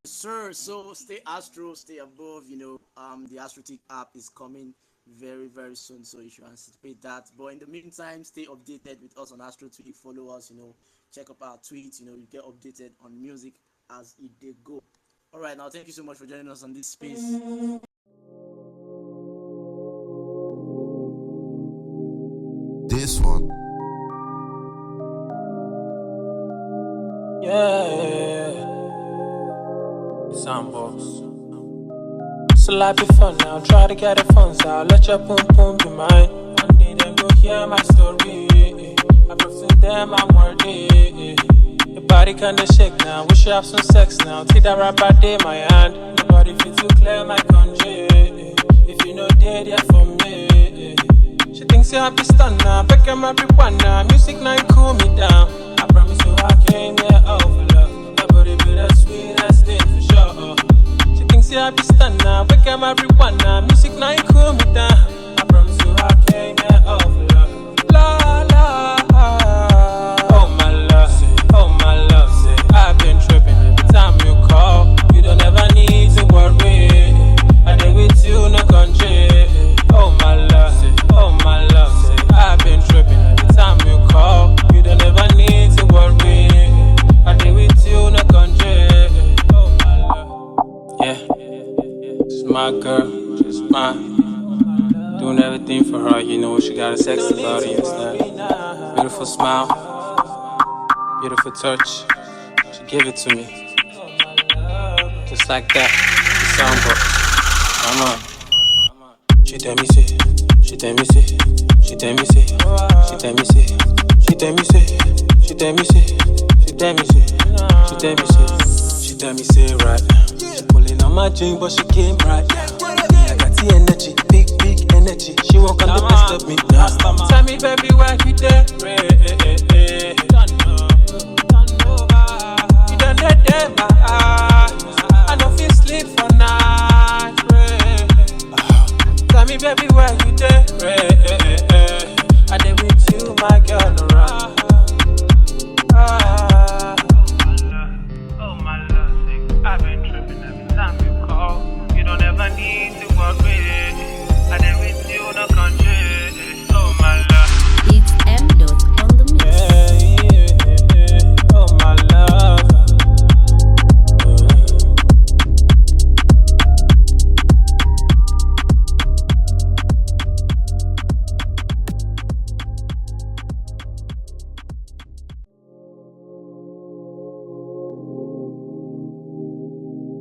Sir, so stay Astro, stay above. The Astrotic app is coming very, very soon, so you should anticipate that. But in the meantime, stay updated with us on Astro Tweet. Follow us, check up our tweets. You get updated on music as it they go. All right, now thank you so much for joining us on this space. This one. Yeah. Sandbox. So life be fun now, try to get the funds out. Let your boom boom be mine. One day then go hear my story. I prove to them I'm worthy. Your body kinda shake now, wish you have some sex now. Take that right by day, my hand. Nobody Nobody fit to clear my Konji. If you know dead, yeah for me. She thinks you happy stunner, back at marijuana. Music night cool me down. I promise you I came here over love. That body be the sweetest thing for sure. She thinks you happy stunner, back at marijuana. Music night cool me down. I promise you I came here over love. La la. Oh my love, say I've been tripping every time you call. You don't ever need to worry. I did with you, no country. Oh my love, say I've been tripping every time you call. You don't ever need to worry. I did with you, no country. Oh my love, yeah. She's my girl, she's mine. Doing everything for her, you know she got a sexy body and stuff. Beautiful smile, beautiful touch. She gave it to me. Just like that, the songbook. I'm on. She tell me say, she tell me say, she tell me say, she tell me say, she tell me say, she tell me say, she tell me say, she tell me say, she tell me say right. She pulling on my jean, but she came right. I got the energy, big energy. She won't come to disturb me now. Tell me baby why you there? You done there, my eyes. I don't feel sleep for night. Tell me baby why you there? I did with you, my girl, around. Oh my love, I've been tripping every time you call. You don't ever need to worry. I did with you, no country. Oh my love. It's M. on the mix. Oh my love.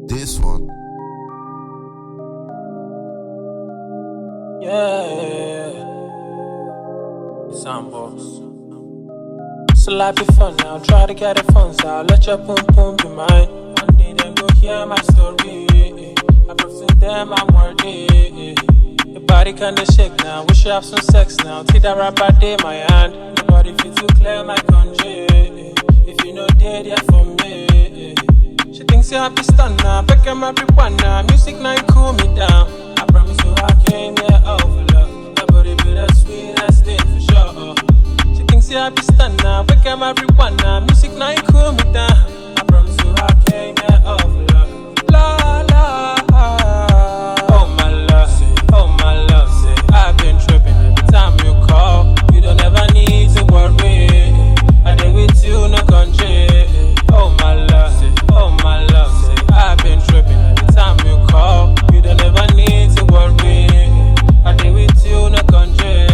This one. Yeah. Sound boss. So life be fun now, try to get the funds out. Let your boom boom be mine. One day them go hear my story. I prove to them I'm worthy. Your body kinda shake now, wish you have some sex now. Take that right back in my hand. Nobody fit to clear my country. If you know dead, yeah for me. She thinks you happy stunner, back at marijuana. Music night cool me down. I promise you I came here over love. That body be the sweetest thing for sure. She thinks you happy stunner, back at marijuana. Music night cool me down. I promise you I came here over love. La la. Oh my love, say I've been tripping every time you call. You don't ever need to worry. I did with you, no country. Oh my love, say I've been tripping every time you call. You don't ever need to worry. I did with you, no country.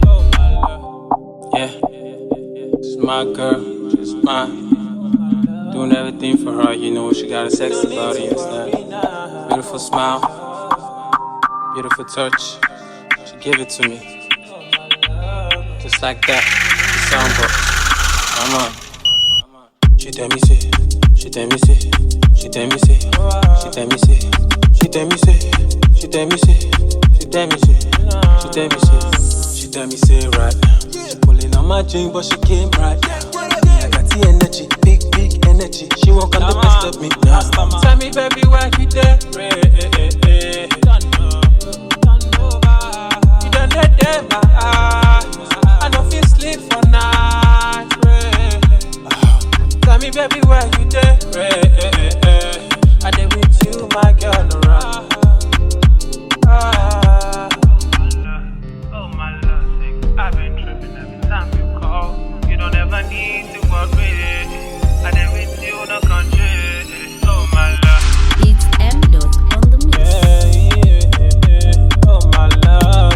Oh my love, yeah. She's my girl, she's mine. Doing everything for her, you know she got a sexy body and stuff. Beautiful smile, beautiful touch. She gave it to me. Just like that, the songbook. I'm on. She tell me say, she tell me say, she tell me say, she tell me say, she tell me say, she tell me say, she tell me say, she tell me say, she tell me say right. She pulling on my jean, but she came right. I got the energy, big energy. She won't come to disturb me now. Tell me baby why you there? You done there, my eyes. I don't feel sleep for night. Tell me baby why you there? I did with you, my girl, around. Oh my love, I've been tripping every time you call. You don't ever need to worry. I did with you, no country. Oh my love. It's M. on the mix. Oh my love.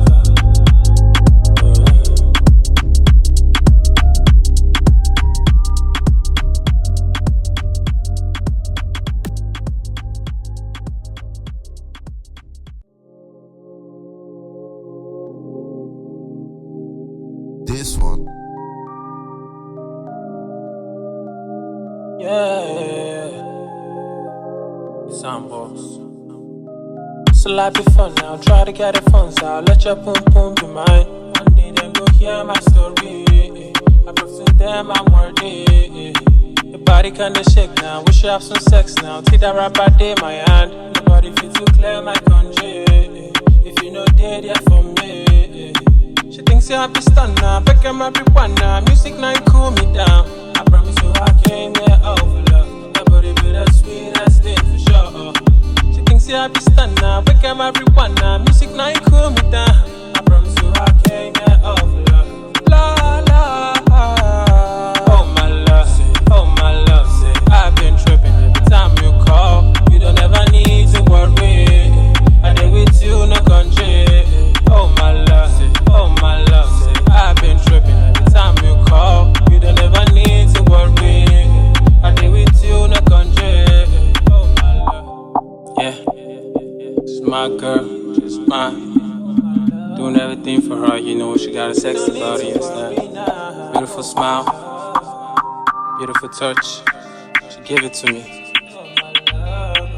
This one. Yeah. Sound boss. So life be fun now, try to get the funds out. Let your boom boom be mine. One day them go hear my story. I prove to them I'm worthy. Your body kinda shake now, wish you have some sex now. See that rapper day my hand. Nobody feel too clear my Konji. If you know dead yet for me. She thinks you happy stunner, back at my marijuana. Music night cool me down. I promise you I came here over love. That body be the sweetest thing for sure. She thinks you happy stunner, back at my marijuana. Music night cool me down. I promise you I came here over love. La la. Oh my love, oh my love, say I've been tripping every time you call. You don't ever need to worry. I did with you, no country. Oh my love, say I've been tripping every time you call. You don't ever need to worry. I did with you, no country. Oh my love, yeah, she's my girl, she's mine. Doing everything for her, you know she got a sexy body and stuff. Beautiful smile, beautiful touch. She give it to me,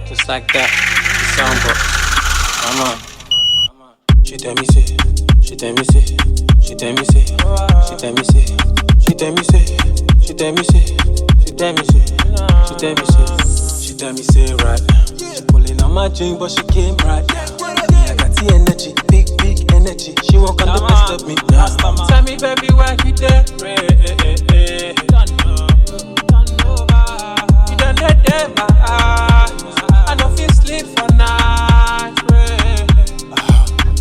just like that. The soundbox, come on. She tell me say, she tell me say, she tell me say, she tell me say, she tell me say, she tell me say, she tell me say, she tell me say, she tell me say right. She pulling on my drink, but she came right. I got the energy, big energy. She won't come to disturb me now. Tell me, baby, why you there? You done dead my eyes. I don't feel sleep for night.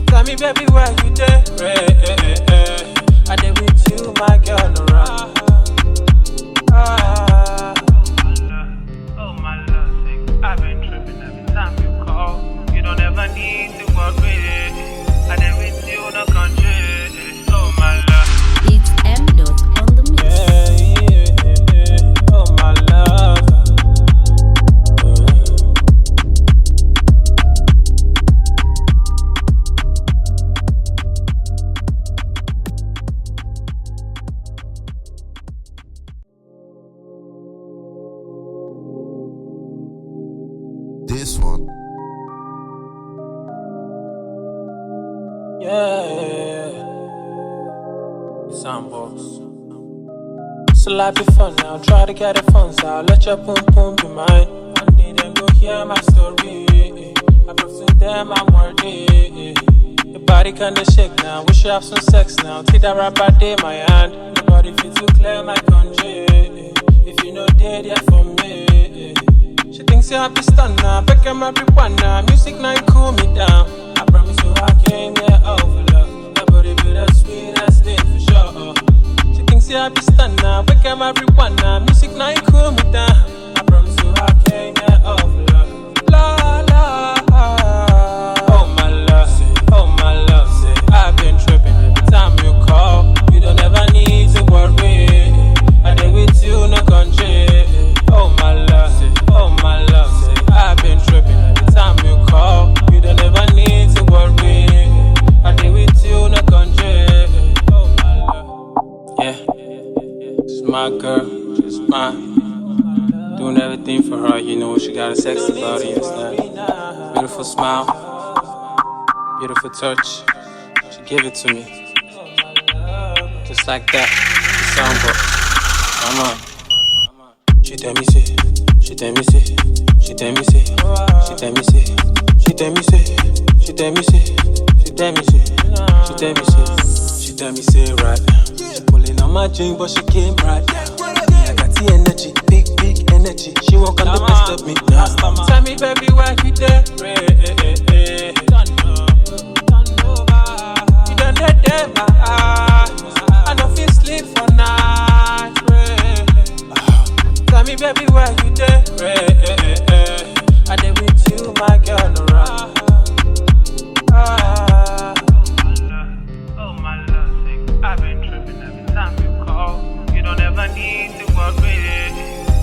Tell me, baby, why you there? I did with you, my girl, no right. Oh my love, I've been tripping every time you call. You don't ever need to worry. I did with you, no country. Oh my love. It's M. on the mix. Oh my love. This one. Yeah, soundbox. So life be fun now, try to get the funds out. Let your boom boom be mine. One day them go hear my story. I prove to them I'm worthy. Your body kinda shake now, wish you have some sex now. See that rapper day my hand. Nobody feel too clear my Konji. If you know dead yet for me. She thinks you happy stunner, back at my marijuana. Music night cool me down. I promise you I came here over love. That body be the sweetest thing for sure. She thinks you happy stunner, back at my marijuana. Music night cool me down. I promise you I came here over love. La la. Oh my love, say I've been tripping every time you call. You don't ever need to worry. I did with you, no country. Oh my love, say I've been tripping every time you call. You don't ever need to worry. I did with you, no country. Oh my love, yeah, she's my girl, she's mine. Doing everything for her, you know she got a sexy body and stuff. Beautiful smile, beautiful touch. She give it to me, just like that. The soundbox, come on. She tell me say, she tell me say, she tell me say, she tell me say, she tell me say, she tell me say, she tell me say, she tell me say, she tell me say right. She pulling on my drink, but she came right. I got the energy, big energy. She won't come to disturb me now. Tell me, baby, why you there? You done dead my eyes. I don't feel sleep for night. Tell me, baby, why you there? I did with you, my girl, no right. Oh my love, I've been tripping every time you call. You don't ever need to worry.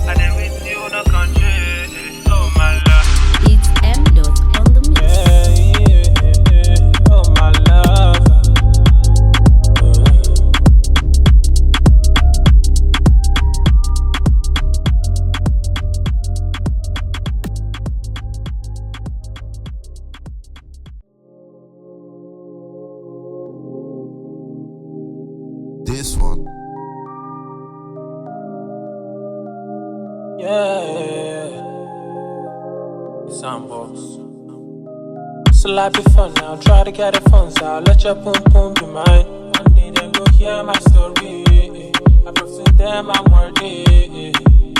I did with you, no country. Oh my love. It's M. on the mix. Oh my love. Yeah, Sambos. So life be fun now, try to get the funds out. Let your boom boom be mine. One day then go hear my story. I prove to them I'm worthy.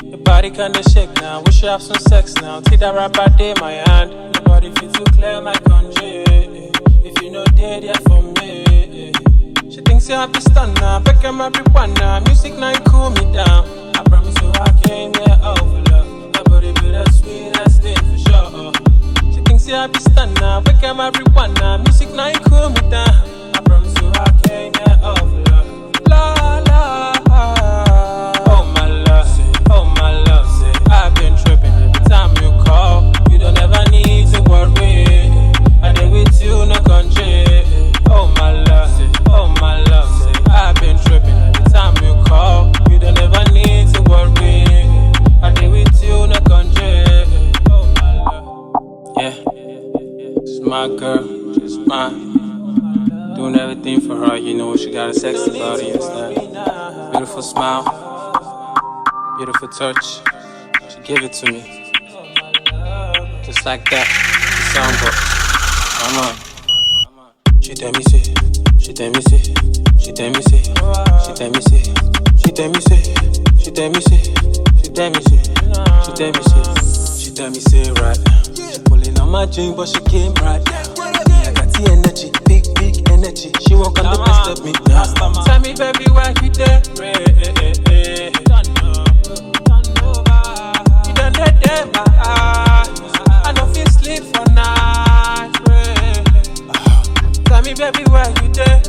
Your body kinda shake now, wish you have some sex now. See that rapper day my hand. Nobody feel too clear my Konji. If you know dead yet for me. She thinks you have to stand now, back at marijuana. Music night cool me down. I promise you I came here out for love. That body be the sweetest thing for sure. She thinks you have to stand now, back at marijuana. Music night cool me down. I promise you I came here out for love. La la. Oh my love, say I've been tripping every time you call. You don't ever need to worry. I did with you, no country. Oh my love, say I've been tripping every time you call. You don't ever need to worry. I did with you, no country. Oh my love, yeah, she's my girl, she's mine. Doing everything for her, you know she got a sexy body and stuff. Beautiful smile, beautiful touch. She gave it to me, just like that. The soundbox, come on. She tell me say, she tell me say, she tell me say, she tell me say, she tell me say, she tell me say, she tell me say, she tell me say, she tell me say right. She pulling on my drink, but she came right. I got the energy, big energy. She won't come to disturb me now. Tell me, baby, why you there? You done there, my eyes. I don't feel sleep for night. Tell me, baby, why you there?